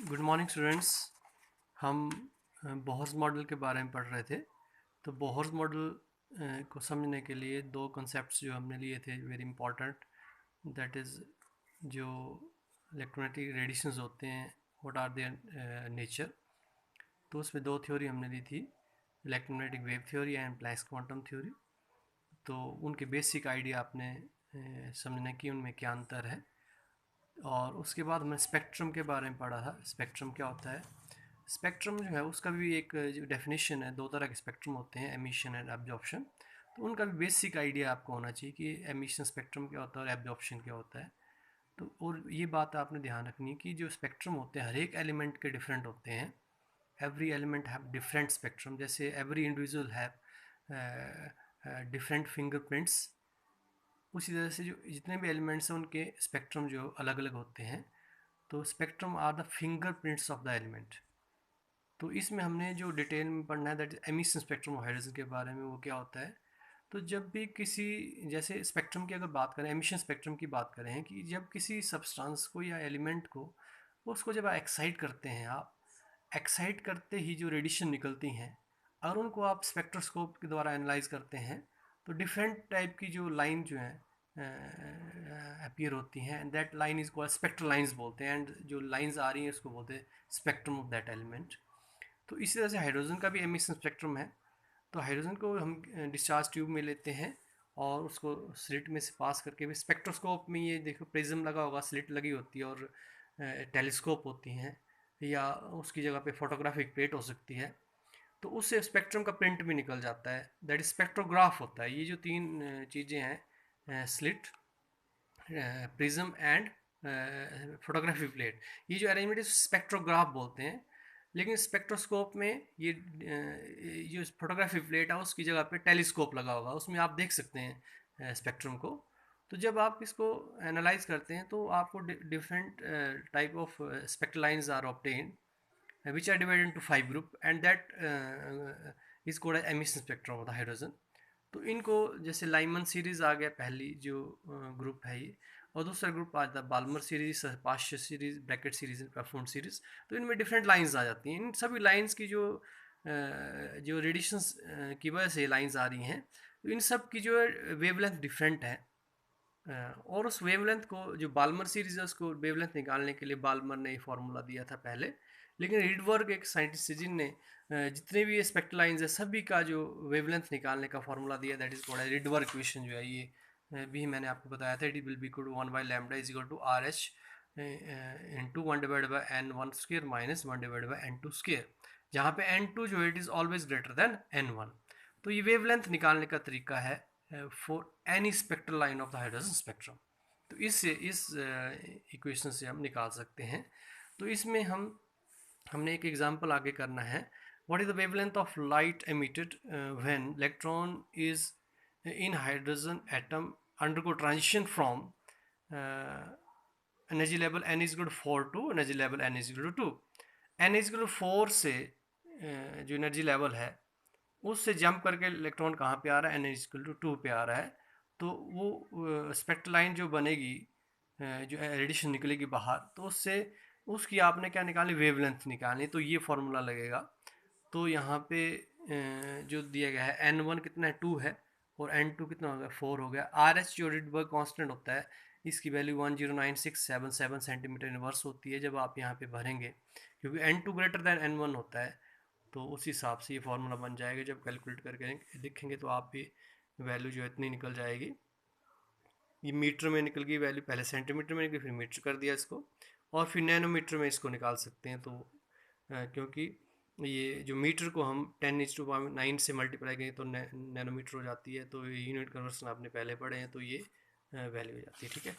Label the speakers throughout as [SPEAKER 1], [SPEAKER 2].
[SPEAKER 1] Good morning students. हम Bohr's model के बारे में पढ़ रहे थे। तो बोहर्स मॉडल को समझने के लिए दो कॉन्सेप्ट्स जो हमने लिए थे वेरी इंपॉर्टेंट, दैट इज़ जो इलेक्ट्रोमैग्नेटिक रेडिएशंस होते हैं, व्हाट आर देयर नेचर। तो उसमें दो थ्योरी हमने ली थी, electromagnetic wave theory and Planck's quantum theory. तो उनके बेसिक आइडिया आपने समझने की उनमें क्या अंतर है। और उसके बाद हमने स्पेक्ट्रम के बारे में पढ़ा था। स्पेक्ट्रम क्या होता है? स्पेक्ट्रम जो है उसका भी एक जो डेफिनेशन है, दो तरह के स्पेक्ट्रम होते हैं, एमिशन एंड एब्जॉर्प्शन। तो उनका भी बेसिक आइडिया आपको होना चाहिए कि एमिशन स्पेक्ट्रम क्या होता है और एब्जॉर्प्शन क्या होता है। तो और ये बात आपने ध्यान रखनी है कि जो स्पेक्ट्रम होते हैं हर एक एलिमेंट के डिफरेंट होते हैं। Every element have different spectrum, जैसे every individual have different fingerprints. उसी तरह से जो जितने भी एलिमेंट्स हैं उनके स्पेक्ट्रम जो अलग अलग होते हैं। तो spectrum are the fingerprints of the element. तो इसमें हमने जो डिटेल में पढ़ना है that is emission spectrum of hydrogen के बारे में, वो क्या होता है। तो जब भी किसी, जैसे स्पेक्ट्रम की अगर बात करें, एमिशन स्पेक्ट्रम की बात करें कि जब किसी सब्सटेंस को या एलिमेंट को, उसको जब एक्साइट करते हैं आप, एक्साइट करते ही जो रेडिएशन निकलती हैं, अगर उनको आप स्पेक्ट्रोस्कोप के द्वारा एनालाइज करते हैं तो डिफरेंट टाइप की जो लाइन जो है अपीयर होती हैं, and that line is called spectral lines बोलते हैं। एंड जो लाइंस आ रही हैं उसको बोलते हैं स्पेक्ट्रम ऑफ दैट एलिमेंट। तो इसी तरह से हाइड्रोजन का भी एमिशन स्पेक्ट्रम है। तो हाइड्रोजन को हम डिस्चार्ज ट्यूब में लेते हैं और उसको स्लिट में से पास करके भी, स्पेक्ट्रोस्कोप में ये देखो प्रिज्म लगा होगा, स्लिट लगी होती है और टेलीस्कोप होती हैं, या उसकी जगह पे फोटोग्राफिक प्लेट हो सकती है। तो उससे स्पेक्ट्रम का प्रिंट भी निकल जाता है, दैट इज स्पेक्ट्रोग्राफ होता है। ये जो तीन चीज़ें हैं, slit, prism and photography plate, ये जो अरेंजमेंट है स्पेक्ट्रोग्राफ बोलते हैं। लेकिन स्पेक्ट्रोस्कोप में ये जो फोटोग्राफी प्लेट है उसकी जगह पे टेलीस्कोप लगा होगा, उसमें आप देख सकते हैं स्पेक्ट्रम को। तो जब आप इसको एनालाइज करते हैं तो आपको different type of spectral lines are obtained which are divided into five group, and that is called as emission spectrum of the hydrogen। तो इनको जैसे लाइमन सीरीज़ आ गया पहली जो ग्रुप है ये, और दूसरा ग्रुप आ जाता है Balmer series, Paschen series, Brackett series, Pfund series. तो इनमें डिफरेंट लाइंस आ जाती हैं। इन सभी लाइंस की जो रेडिएशंस की वजह से लाइंस आ रही हैं, तो इन सब की जो वेवलेंथ डिफरेंट है। और उस वेवलेंथ को, जो बाल्मर सीरीज है, उसको वेवलेंथ निकालने के लिए बाल्मर ने फार्मूला दिया था पहले। लेकिन रीडबर्ग एक साइंटिस्ट जिनने जितने भी ये स्पेक्ट्रल लाइंस है सभी का जो वेवलेंथ निकालने का फार्मूला दिया, that is called Rydberg equation. जो है ये भी मैंने आपको बताया था, it will be equal to 1/λ is equal to R H into 1/n1² minus 1/n2², जहाँ पे n2 जो है it is always greater than n1। तो ये वेवलेंथ निकालने का तरीका है for any spectral line of the hydrogen spectrum. तो इस इक्वेशन से हम निकाल सकते हैं। तो इसमें हमने एक एग्जांपल आगे करना है। What is the wavelength of light emitted when electron is in hydrogen atom undergo transition from energy level n is equal to 4 to energy level n is equal to 2। n is equal to 4 से जो energy level है उससे jump करके electron कहाँ पे आ रहा है, n is equal to 2 पे आ रहा है। तो वो स्पेक्ट्रल लाइन जो बनेगी, जो रेडिएशन निकलेगी बाहर, तो उससे उसकी आपने क्या निकालनी, वेवलेंथ निकालनी। तो ये फॉर्मूला लगेगा। तो यहाँ पे जो दिया गया है n1 कितना है, 2 है, और n2 कितना हो गया, 4 हो गया। आर एच जो रिडबर्ग कांस्टेंट होता है, इसकी वैल्यू 109,677 सेंटीमीटर इनवर्स होती है जब आप यहाँ पे भरेंगे, क्योंकि n2 ग्रेटर दैन n1 होता है। तो उस हिसाब से ये फार्मूला बन जाएगा। जब कैलकुलेट करके देखेंगे तो आप भी वैल्यू जो है इतनी निकल जाएगी। ये मीटर में निकल गई वैल्यू, पहले सेंटीमीटर में निकली, फिर मीटर कर दिया इसको, और फिर नैनोमीटर में इसको निकाल सकते हैं। तो क्योंकि ये जो मीटर को हम 10⁹ से मल्टीप्लाई करें तो नैनोमीटर हो जाती है। तो ये यूनिट कन्वर्सन आपने पहले पढ़े हैं, तो ये वैल्यू हो जाती है। ठीक है,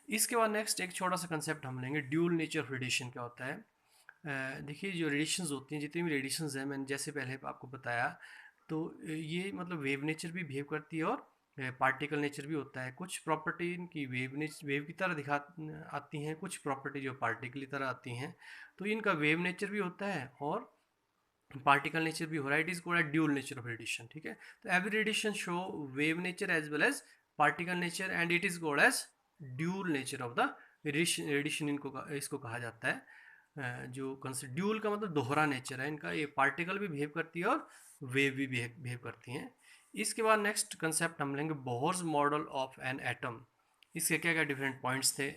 [SPEAKER 1] इसके बाद नेक्स्ट एक छोटा सा कंसेप्ट हम लेंगे, ड्यूल नेचर ऑफ रेडिएशन क्या होता है। देखिए, जो रेडिएशंस होती हैं, जितनी भी रेडिएशंस हैं, मैंने जैसे पहले आपको बताया, तो ये मतलब वेव नेचर भी बिहेव करती है और पार्टिकल नेचर भी होता है। कुछ प्रॉपर्टी इनकी वेव की तरह दिखा आती हैं, कुछ प्रॉपर्टी जो पार्टिकल की तरह आती हैं। तो इनका वेव नेचर भी होता है और पार्टिकल नेचर भी हो रहा है। It is called dual nature of radiation. ठीक है, तो every radiation show wave nature as well as particle nature, and it is called as dual nature of the radiation इसको कहा जाता है। जो कंसेप्ट ड्यूल का मतलब दोहरा नेचर है इनका, ये पार्टिकल भी बिहेव करती है और वेव भी बिहेव करती हैं। इसके बाद नेक्स्ट कंसेप्ट हम लेंगे Bohr's model of an atom. इसके क्या क्या डिफरेंट पॉइंट्स थे।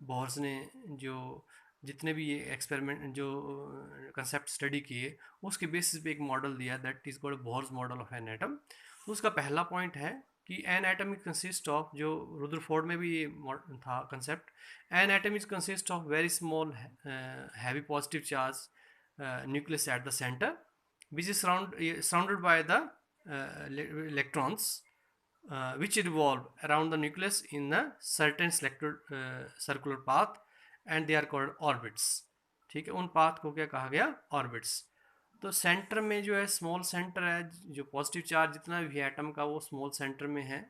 [SPEAKER 1] बोहर्स ने जो जितने भी ये एक्सपेरिमेंट जो कंसेप्ट स्टडी किए उसके बेसिस पे एक मॉडल दिया, that is called Bohr's model of an atom. उसका पहला पॉइंट है कि एन एटम कंसिस्ट ऑफ, जो रुदरफोर्ड में भी ये था concept, an atom is consist of very small heavy positive charge nucleus at the center, which is surrounded by the electrons, which revolve around the nucleus in a certain selected circular path, and they are called orbits। ठीक है, उन path को क्या कहा गया? Orbits. तो centre में जो है स्मॉल सेंटर है, जो पॉजिटिव चार्ज जितना भी एटम का वो स्मॉल सेंटर में है,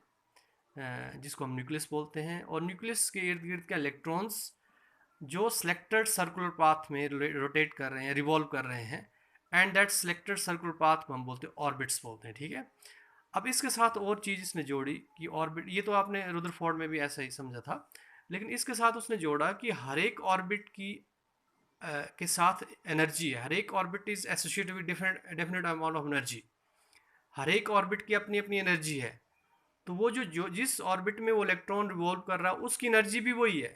[SPEAKER 1] जिसको हम न्यूक्लियस बोलते हैं। और न्यूक्लियस के इर्द गिर्द के इलेक्ट्रॉन्स जो सिलेक्टेड सर्कुलर पाथ में रोटेट कर रहे हैं, रिवॉल्व कर रहे हैं, and that selected circular path को हम बोलते हैं ऑर्बिट्स बोलते हैं। ठीक है, अब इसके साथ और चीज़ इसने जोड़ी कि ऑर्बिट, ये तो आपने रुदरफोर्ड में भी ऐसा ही समझा था, लेकिन इसके साथ उसने जोड़ा कि हर एक ऑर्बिट की के साथ एनर्जी है। हर एक orbit is associated with definite amount of energy. हर एक ऑर्बिट की अपनी अपनी एनर्जी है। तो वो जो जिस ऑर्बिट में वो इलेक्ट्रॉन रिवॉल्व कर रहा है उसकी एनर्जी भी वही है।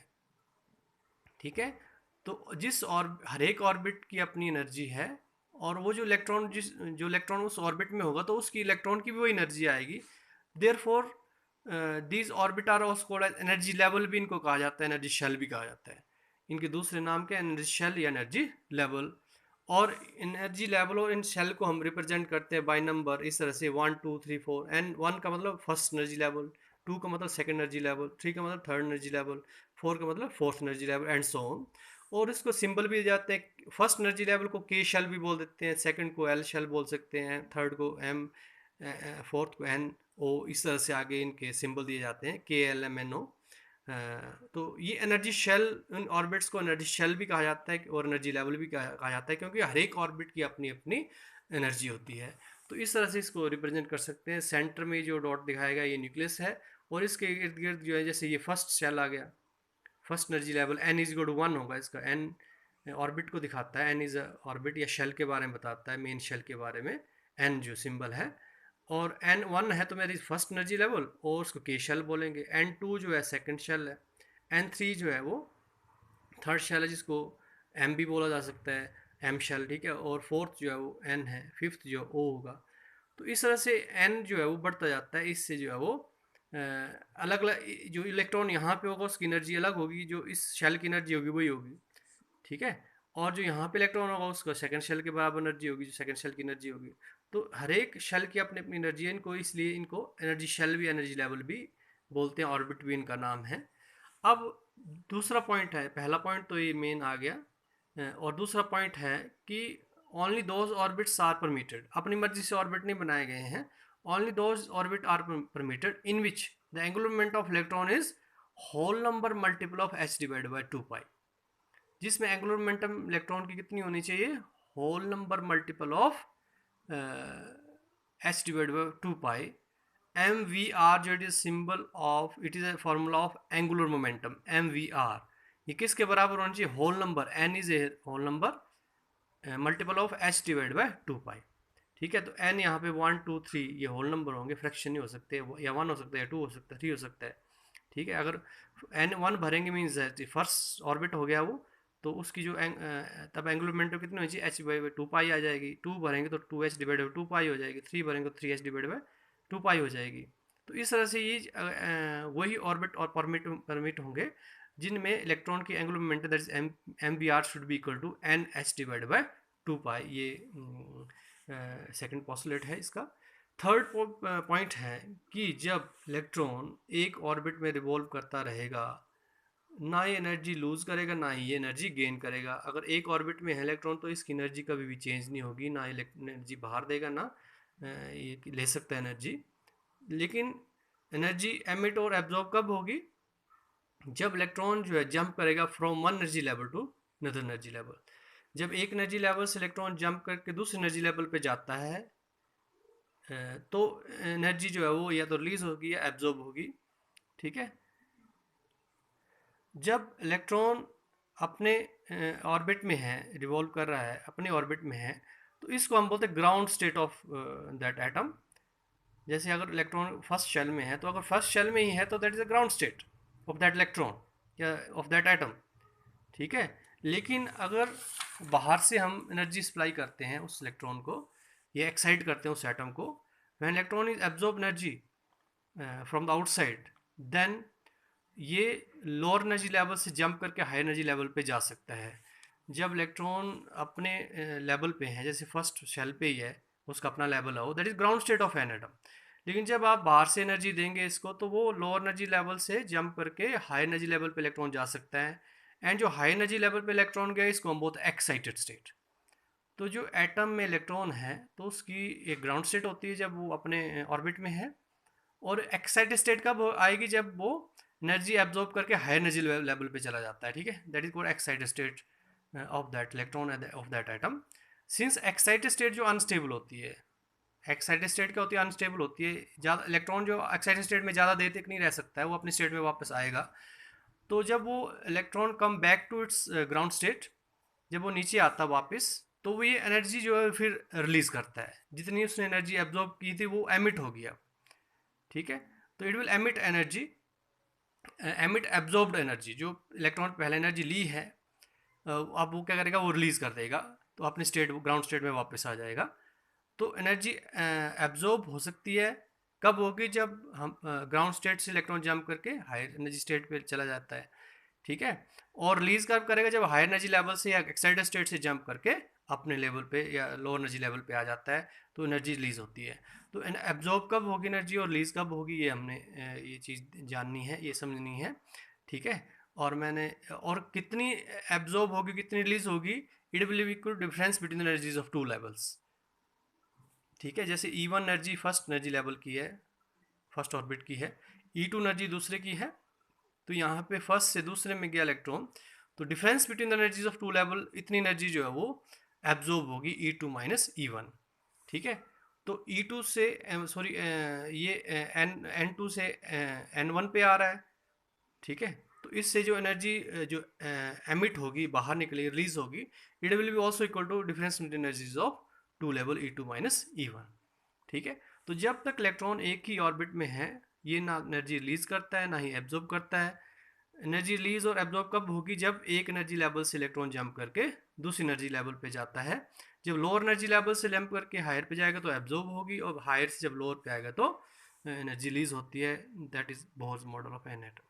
[SPEAKER 1] ठीक है, तो हर एक ऑर्बिट की अपनी एनर्जी है, और वो जो इलेक्ट्रॉन उस ऑर्बिट में होगा तो उसकी इलेक्ट्रॉन की भी वही एनर्जी आएगी। Therefore these orbit are also called as energy level, भी इनको कहा जाता है, एनर्जी शेल भी कहा जाता है। इनके दूसरे नाम क्या, एनर्जी शेल या एनर्जी लेवल। और एनर्जी लेवल और इन शेल को हम रिप्रेजेंट करते हैं बाय नंबर, इस तरह से 1 2 3 4। एंड 1 का मतलब फर्स्ट एनर्जी लेवल, 2 का मतलब सेकंड एनर्जी लेवल, 3 का मतलब थर्ड एनर्जी लेवल, 4 का मतलब fourth energy level, and so on. और इसको सिंबल भी जाते हैं। फर्स्ट एनर्जी लेवल को के शेल भी बोल देते हैं, सेकंड को एल शेल बोल सकते हैं, थर्ड को एम, फोर्थ को एन ओ, इस तरह से आगे इनके सिंबल दिए जाते हैं, के एल एम एन ओ। तो ये एनर्जी शेल, इन ऑर्बिट्स को एनर्जी शेल भी कहा जाता है और एनर्जी लेवल भी कहा जाता है, क्योंकि हर एक ऑर्बिट की अपनी अपनी एनर्जी होती है। तो इस तरह से इसको रिप्रेजेंट कर सकते हैं। सेंटर में जो डॉट दिखाया गया ये न्यूक्लियस है, और इसके इर्द गिर्द जो है, जैसे ये फर्स्ट शेल आ गया, first energy level n is equal to 1 होगा। इसका एन ऑर्बिट को दिखाता है, एन इज ऑर्बिट या शेल के बारे में बताता है, मेन शेल के बारे में एन जो सिंबल है। और एन 1 है तो मेरी फर्स्ट एनर्जी लेवल, और उसको के शेल बोलेंगे। एन 2 जो है सेकंड शेल है। एन 3 जो है वो थर्ड शेल है, जिसको एम भी बोला जा सकता है, एम शेल। ठीक है, और फोर्थ जो है वो एन है, फिफ्थ जो ओ होगा। तो इस तरह से एन जो है वो बढ़ता जाता है। इससे जो है वो अलग अलग, जो इलेक्ट्रॉन यहाँ पे होगा उसकी एनर्जी अलग होगी, जो इस शेल की एनर्जी होगी वही होगी। ठीक है, और जो यहाँ पे इलेक्ट्रॉन होगा उसका सेकंड शेल के बराबर एनर्जी होगी, जो सेकंड शेल की एनर्जी होगी। तो हर एक शेल की अपनी अपनी एनर्जी है, इनको इसलिए इनको एनर्जी शेल भी एनर्जी लेवल भी बोलते हैं, ऑर्बिट भी इनका नाम है। अब दूसरा पॉइंट है, पहला पॉइंट तो ये मेन आ गया, और दूसरा पॉइंट है कि only those orbits are permitted. अपनी मर्जी से ऑर्बिट नहीं बनाए गए हैं। Only those orbit are permitted in which the angular momentum of electron is whole number multiple of h divide by 2 pi. जिसमें एंगुलर मोमेंटम इलेक्ट्रॉन की कितनी होनी चाहिए, whole number multiple of h divide by 2 pi. M we R जो it is symbol of, it is a formula of angular momentum, m we r. ये किसके बराबर होना चाहिए, whole number, n is a whole number multiple of h divide by 2 pi. ठीक है, तो n यहाँ पे 1 2 3 ये होल नंबर होंगे, फ्रैक्शन नहीं हो सकते, या 1 हो सकता है, या 2 हो सकता है, 3 हो सकता है। ठीक है, अगर n 1 भरेंगे मीन्स फर्स्ट ऑर्बिट हो गया वो, तो उसकी जो तब एंगुलर मोमेंटम कितनी होनी चाहिए, h बाई 2 पाई आ जाएगी। 2 भरेंगे तो 2h डिवाइड बाई 2 पाई हो जाएगी, 3 भरेंगे तो 3h डिवाइड बाई 2 पाई हो जाएगी। तो इस तरह से ये वही ऑर्बिट और परमिट होंगे जिनमें इलेक्ट्रॉन की angular momentum that is m b r should be equal to n h divide by 2 pi. ये सेकंड पोस्टुलेट है इसका। थर्ड पॉइंट है कि जब इलेक्ट्रॉन एक ऑर्बिट में रिवॉल्व करता रहेगा, ना ये एनर्जी लूज़ करेगा, ना ही ये एनर्जी गेन करेगा। अगर एक ऑर्बिट में है इलेक्ट्रॉन तो इसकी एनर्जी कभी भी चेंज नहीं होगी, ना एनर्जी बाहर देगा, ना ये ले सकता है एनर्जी। लेकिन एनर्जी एमिट और एब्जॉर्ब कब होगी, जब इलेक्ट्रॉन जो है जंप करेगा from one energy level to another energy level. जब एक एनर्जी लेवल से इलेक्ट्रॉन जंप करके दूसरे एनर्जी लेवल पे जाता है, तो एनर्जी जो है वो या तो रिलीज होगी या एब्जॉर्ब होगी। ठीक है, जब इलेक्ट्रॉन अपने ऑर्बिट में है, रिवॉल्व कर रहा है, अपने ऑर्बिट में है, तो इसको हम बोलते हैं ground state of that atom. जैसे अगर इलेक्ट्रॉन फर्स्ट शेल में है, तो अगर फर्स्ट शेल में ही है तो that is a ground state of that electron या ऑफ दैट एटम। ठीक है। लेकिन अगर बाहर से हम एनर्जी सप्लाई करते हैं उस इलेक्ट्रॉन को, या एक्साइट करते हैं उस एटम को, when electron is absorb energy from the outside, then ये लोअर एनर्जी लेवल से जंप करके हाई एनर्जी लेवल पे जा सकता है। जब इलेक्ट्रॉन अपने लेवल पे है, जैसे फर्स्ट शेल पे ही है, उसका अपना लेवल है, that is ground state of an atom. लेकिन जब आप बाहर से एनर्जी देंगे इसको, तो वो लोअर एनर्जी लेवल से जंप करके हाई एनर्जी लेवल पे इलेक्ट्रॉन जा सकता है। एंड जो हाई एनर्जी लेवल पे इलेक्ट्रॉन गया, इसको हम बोलते हैं एक्साइटेड स्टेट। तो जो एटम में इलेक्ट्रॉन है, तो उसकी एक ग्राउंड स्टेट होती है जब वो अपने ऑर्बिट में है, और एक्साइटेड स्टेट कब आएगी, जब वो एनर्जी एब्जॉर्ब करके हाई एनर्जी लेवल पे चला जाता है। ठीक है, that is called excited state of that electron of that atom. Since excited state जो अनस्टेबल होती है, एक्साइटेड स्टेट क्या होती है, अनस्टेबल होती है। ज़्यादा इलेक्ट्रॉन जो एक्साइटेड स्टेट में ज़्यादा देर तक नहीं रह सकता है, वो अपनी स्टेट में वापस आएगा। तो जब वो electron come back to its ground state, जब वो नीचे आता वापस, तो वो ये एनर्जी जो है फिर रिलीज करता है। जितनी उसने एनर्जी एब्जॉर्ब की थी वो एमिट हो गया। ठीक है, तो it will emit energy, emit absorbed energy. जो इलेक्ट्रॉन पहले एनर्जी ली है, अब वो क्या करेगा, वो रिलीज कर देगा, तो अपने स्टेट ग्राउंड स्टेट में वापस आ जाएगा। तो एनर्जी एब्जॉर्ब हो सकती है कब होगी, जब हम ग्राउंड स्टेट से इलेक्ट्रॉन जंप करके हायर एनर्जी स्टेट पे चला जाता है। ठीक है, और रिलीज कब करेगा, जब हायर एनर्जी लेवल से या एक्साइटेड स्टेट से जंप करके अपने लेवल पे या लोअर एनर्जी लेवल पे आ जाता है, तो एनर्जी रिलीज होती है। तो एब्जॉर्ब कब होगी एनर्जी और रिलीज कब होगी, ये हमने ये चीज़ जाननी है, ये समझनी है। ठीक है, और मैंने और कितनी एब्जॉर्ब होगी कितनी रिलीज होगी, it will be equal difference between energies of two levels. ठीक है, जैसे E1 energy first energy level की है, फर्स्ट ऑर्बिट की है, E2 एनर्जी दूसरे की है। तो यहाँ पे फर्स्ट से दूसरे में गया इलेक्ट्रॉन, तो difference between the energies of two level, इतनी एनर्जी जो है वो एब्जॉर्ब होगी E2 माइनस E1। ठीक है, तो E2 से सॉरी ये N2 से N1 पे आ रहा है। ठीक है, तो इससे जो एनर्जी जो एमिट होगी, बाहर निकलेगी, रिलीज होगी, it will be also equal to difference between energies of two level E2 minus E1। ठीक है, तो जब तक इलेक्ट्रॉन एक ही ऑर्बिट में है, ये ना एनर्जी रिलीज करता है ना ही एब्जॉर्ब करता है। एनर्जी रिलीज और एब्जॉर्ब कब होगी, जब एक एनर्जी लेवल से इलेक्ट्रॉन जंप करके दूसरी एनर्जी लेवल पे जाता है। जब लोअर एनर्जी लेवल से जंप करके हायर पे जाएगा तो एब्जॉर्ब होगी, और हायर से जब लोअर पे आएगा तो एनर्जी रिलीज होती है। That is Bohr's model of an atom.